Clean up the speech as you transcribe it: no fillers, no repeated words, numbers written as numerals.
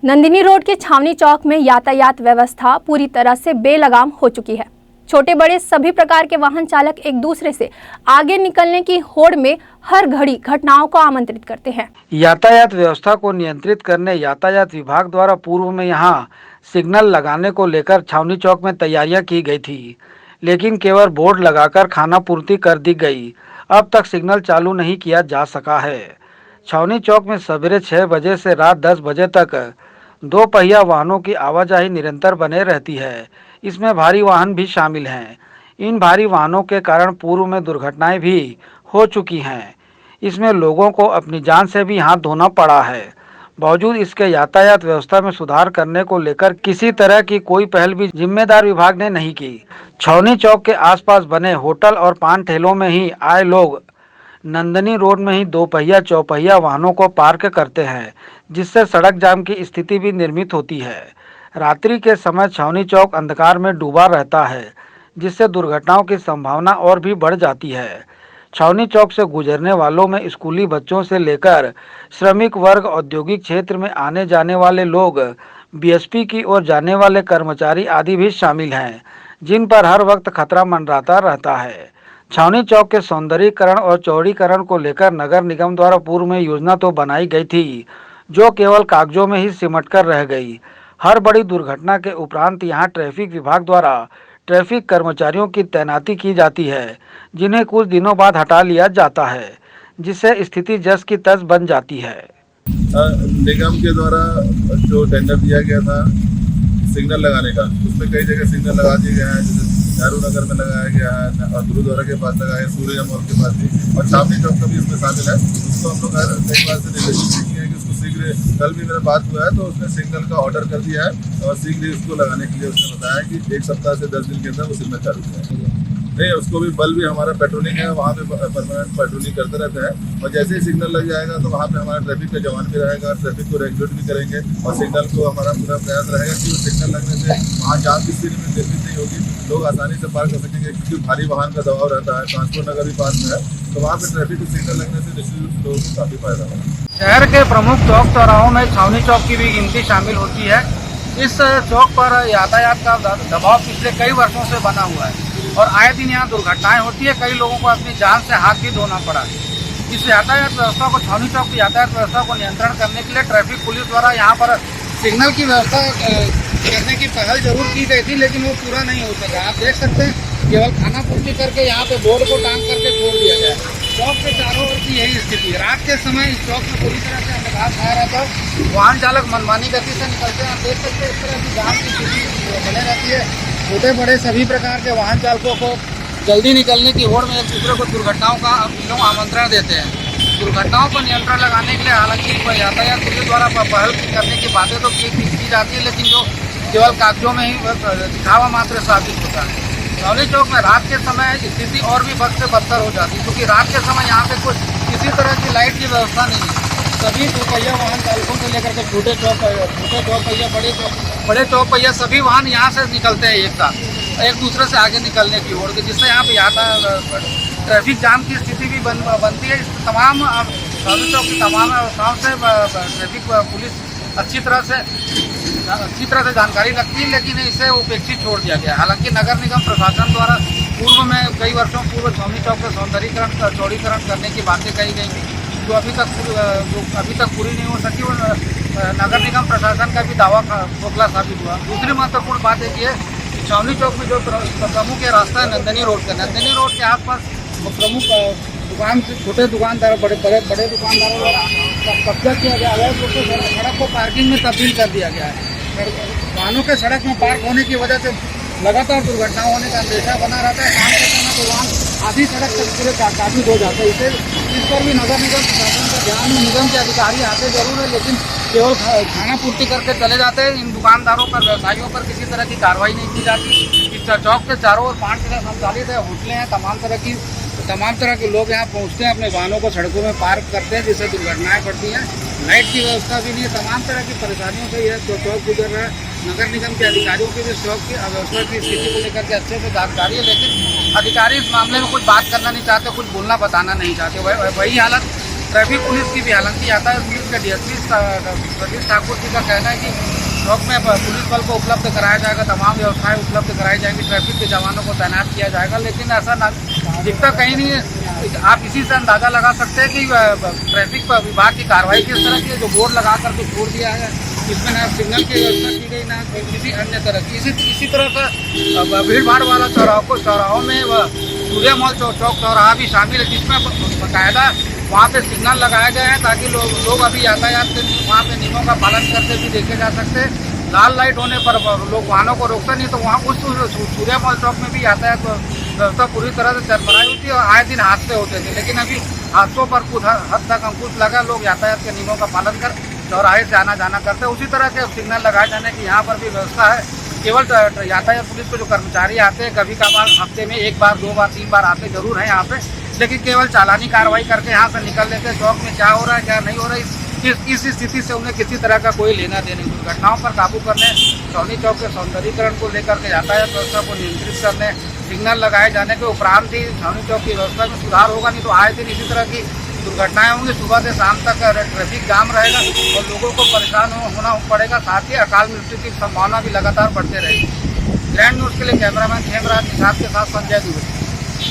Nandini road के छावनी चौक में यातायात व्यवस्था पूरी तरह से बेलगाम हो चुकी है। छोटे बड़े सभी प्रकार के वाहन चालक एक दूसरे से आगे निकलने की होड़ में हर घड़ी घटनाओं को आमंत्रित करते हैं। यातायात व्यवस्था को नियंत्रित करने यातायात विभाग द्वारा पूर्व में यहां सिग्नल लगाने को लेकर छावनी चौक में तैयारियां की गई थी, लेकिन केवल बोर्ड लगाकर खानापूर्ति कर दी गई। अब तक सिग्नल चालू नहीं किया जा सका है। छावनी चौक में सवेरे 6 बजे से रात 10 बजे तक 2 पहिया वाहनों की आवाजाही निरंतर बने रहती है। इसमें भारी वाहन भी शामिल हैं। इन भारी वाहनों के कारण पूर्व में दुर्घटनाएं भी हो चुकी हैं। इसमें लोगों को अपनी जान से भी हाथ धोना पड़ा है। बावजूद इसके यातायात व्यवस्था में सुधार करने को लेकर किसी तरह की कोई पहल भी जिम्मेदार विभाग ने नहीं की। छावनी चौक के आसपास बने होटल और पान ठेलों में ही आए लोग नंदिनी रोड में ही 2 पहिया चौपहिया वाहनों को पार्क करते हैं, जिससे सड़क जाम की स्थिति भी निर्मित होती है। रात्रि के समय छावनी चौक अंधकार में डूबा रहता है, जिससे दुर्घटनाओं की संभावना और भी बढ़ जाती है। छावनी चौक से गुजरने वालों में स्कूली बच्चों से लेकर श्रमिक वर्ग, औद्योगिक क्षेत्र में आने जाने वाले लोग, बीएसपी की ओर जाने वाले कर्मचारी आदि भी शामिल हैं, जिन पर हर वक्त खतरा मंडराता रहता है। छावनी चौक के सौंदर्यीकरण और चौड़ीकरण को लेकर नगर निगम द्वारा पूर्व में योजना तो बनाई गई थी, जो केवल कागजों में ही सिमट कर रह गई। हर बड़ी दुर्घटना के उपरांत यहां ट्रैफिक विभाग द्वारा ट्रैफिक कर्मचारियों की तैनाती की जाती है, जिन्हें कुछ दिनों बाद हटा लिया जाता है, जिससे स्थिति जस की तस बन जाती है। निगम के द्वारा जो टेंडर दिया गया था सिग्नल लगाने का, उसमें कई जगह सिग्नल लगा दिए गए हैं। जैसे नेहरू नगर में लगाया गया है और गुरुद्वारा के पास लगाया है, सूर्य मॉल के पास भी, और छावनी चौक का भी इसमें शामिल है। उसको हम लोग कई बार से निर्देशित किए हैं कि उसको शीघ्र, कल भी मेरा बात हुआ है तो उसने सिग्नल का ऑर्डर कर दिया है और शीघ्र ही उसको लगाने के लिए उसने बताया कि 1 सप्ताह से 10 दिन के अंदर वो सिग्नल चालू किया नहीं। उसको भी बल भी हमारा पेट्रोलिंग है, वहाँ पे परमानेंट पेट्रोलिंग करते रहते हैं, और जैसे ही सिग्नल लग जाएगा तो वहाँ पे हमारा ट्रैफिक का जवान भी रहेगा, ट्रैफिक को रेगुलेट भी करेंगे, और सिग्नल को हमारा पूरा प्रयास रहेगा कि सिग्नल लगने से वहाँ जाम की स्थिति में निर्मित नहीं होगी, लोग आसानी से पार कर सकेंगे, क्योंकि भारी वाहन का दबाव रहता है। ट्रांसपोर्ट नगर भी पास में है, तो वहाँ पे ट्रैफिक को सिग्नल लगने से निश्चित रूप से लोगों को काफी फायदा होगा। शहर के प्रमुख चौक चौराहों में छावनी चौक की भी गिनती शामिल होती है। इस चौक पर यातायात का दबाव पिछले कई वर्षों से बना हुआ है और आए दिन यहाँ दुर्घटनाएं होती है। कई लोगों को अपनी जान से हाथ भी धोना पड़ा। इस यातायात व्यवस्था को, छावनी चौक की यातायात व्यवस्था को नियंत्रण करने के लिए ट्रैफिक पुलिस द्वारा यहाँ पर सिग्नल की व्यवस्था करने की पहल जरूर की गई थी, लेकिन वो पूरा नहीं हो सका। आप देख सकते हैं, केवल खानापूर्ति करके यहाँ पे बोर्ड को टांग करके छोड़ दिया गया। चौक के चारों ओर की यही स्थिति है। रात के समय इस चौक में पूरी तरह से अंधकार छाया रहता है। वाहन चालक मनमानी गति से निकलते हैं। आप देख सकते हैं, इस तरह की जाम की स्थिति बने रहती है। छोटे बड़े सभी प्रकार के वाहन चालकों को जल्दी निकलने की होड़ में एक दूसरे को दुर्घटनाओं का लोग आमंत्रण देते हैं। दुर्घटनाओं पर नियंत्रण लगाने के लिए हालांकि यातायात पुलिस द्वारा पहल करने की बातें तो की जाती है, लेकिन जो केवल कागजों में ही दिखावा मात्र साबित होता है। छावनी चौक में रात के समय स्थिति और भी बद से बदतर हो जाती है, क्योंकि रात के समय यहाँ पे कुछ किसी तरह की लाइट की व्यवस्था नहीं है। सभी 2 पहिया वाहन चालकों से लेकर के छोटे चौपहिया, बड़े चौपहिया सभी वाहन यहाँ से निकलते हैं एक साथ, एक दूसरे से आगे निकलने की ओर, जिससे यहाँ पे ट्रैफिक जाम की स्थिति भी बनती है। इस तमाम छावनी चौक की तमाम व्यवस्थाओं से ट्रैफिक पुलिस अच्छी तरह से जानकारी रखती है, लेकिन इसे उपेक्षित छोड़ दिया गया। हालांकि नगर निगम प्रशासन द्वारा पूर्व में कई वर्षों पूर्व छावनी चौक के सौंदर्यीकरण, चौड़ीकरण करने की बातें कही गई थी, जो अभी तक पूरी नहीं हो सकी, और नगर निगम प्रशासन का भी दावा खोखला साबित हुआ। दूसरी महत्वपूर्ण बात एक ये, छावनी चौक में जो प्रमुख रास्ता है नंदिनी रोड का, नंदिनी रोड के आसपास प्रमुख दुकान से छोटे दुकानदार, बड़े दुकानदारों द्वारा कब्जा किया गया है। सड़क को पार्किंग में तब्दील कर दिया गया है। वाहनों के सड़क में पार्क होने की वजह से लगातार दुर्घटनाओं होने का अंदेशा बना रहता है। शाम के समय तो वाहन आधी सड़क तक पूरे काफी हो जाता है। इस पर भी नगर निगम प्रशासन का ध्यान, निगम के अधिकारी आते जरूर है, लेकिन केवल खानापूर्ति करके चले जाते हैं। इन दुकानदारों पर, व्यवसायियों पर किसी तरह की कार्रवाई नहीं की जाती। इस चौक के चारों ओर 5 जगह संचालित है, होटलें हैं, तमाम तरह के लोग यहाँ पहुँचते हैं, अपने वाहनों को सड़कों में पार्क करते हैं, जिससे दुर्घटनाएं बढ़ती हैं। लाइट की व्यवस्था भी नहीं है। तमाम तरह की परेशानियों से यह चौक गुजर रहा है। नगर निगम के अधिकारियों की भी चौक की अव्यवस्था की स्थिति को लेकर के अच्छे से जानकारी है, लेकिन अधिकारी इस मामले में कुछ बात करना नहीं चाहते, कुछ बोलना बताना नहीं चाहते। वही हालत ट्रैफिक पुलिस की भी, हालांकि यातायात पुलिस के डीएसपी प्रदीप ठाकुर जी का कहना है कि चौक में पुलिस बल को उपलब्ध कराया जाएगा, तमाम व्यवस्थाएं उपलब्ध कराई जाएंगी, ट्रैफिक के जवानों को तैनात किया जाएगा, लेकिन ऐसा दिखता कहीं नहीं। आप इसी से अंदाजा लगा सकते हैं कि ट्रैफिक विभाग की कार्रवाई किस तरह की है, जो बोर्ड लगा करके छोड़ दिया है, इसमें ना सिग्नल की व्यवस्था की गई ना किसी अन्य तरह की। इसी तरह का भीड़ भाड़ वाला चौराहों में सूर्य मॉल चौक चौराहा भी शामिल है, जिसमें बाकायदा वहाँ पे सिग्नल लगाए गए हैं ताकि लोग अभी यातायात के वहाँ पे नियमों का पालन करते भी देखे जा सकते हैं। लाल लाइट होने पर लोग वाहनों को रोकते नहीं, तो वहाँ उस सूर्य मॉल चौक में भी यातायात व्यवस्था पूरी तरह से चरमराई होती है और आए दिन हादसे होते थे, लेकिन अभी हादसों पर कुछ हद तक अंकुश लगा, लोग यातायात के नियमों का पालन कर चौराहे से आना जाना करते हैं। उसी तरह के सिग्नल लगाए जाने की यहाँ पर भी व्यवस्था है। केवल यातायात पुलिस के जो कर्मचारी आते हैं, कभी कभार हफ्ते में 1 बार 2 बार 3 बार आते जरूर हैं यहाँ पे, लेकिन केवल चालानी कार्रवाई करके यहाँ से निकल लेते हैं। चौक में क्या हो रहा है क्या नहीं हो रहा है इस स्थिति से उन्हें किसी तरह का कोई लेना देना नहीं। दुर्घटनाओं पर काबू करने, छावनी चौक के सौंदर्यीकरण को लेकर के यातायात व्यवस्था को नियंत्रित करने, सिग्नल लगाए जाने के उपरांत ही छावनी चौक की व्यवस्था में सुधार होगा, नहीं तो आए दिन इसी तरह की दुर्घटनाएं होंगी। सुबह से शाम तक ट्रैफिक जाम रहेगा और लोगों को परेशान होना पड़ेगा, साथ ही अकाल मृत्यु की संभावना भी लगातार बढ़ते रहेगी। ग्रैंड न्यूज़ के लिए कैमरामैन हेमराज निषाद के साथ संजय दुबे।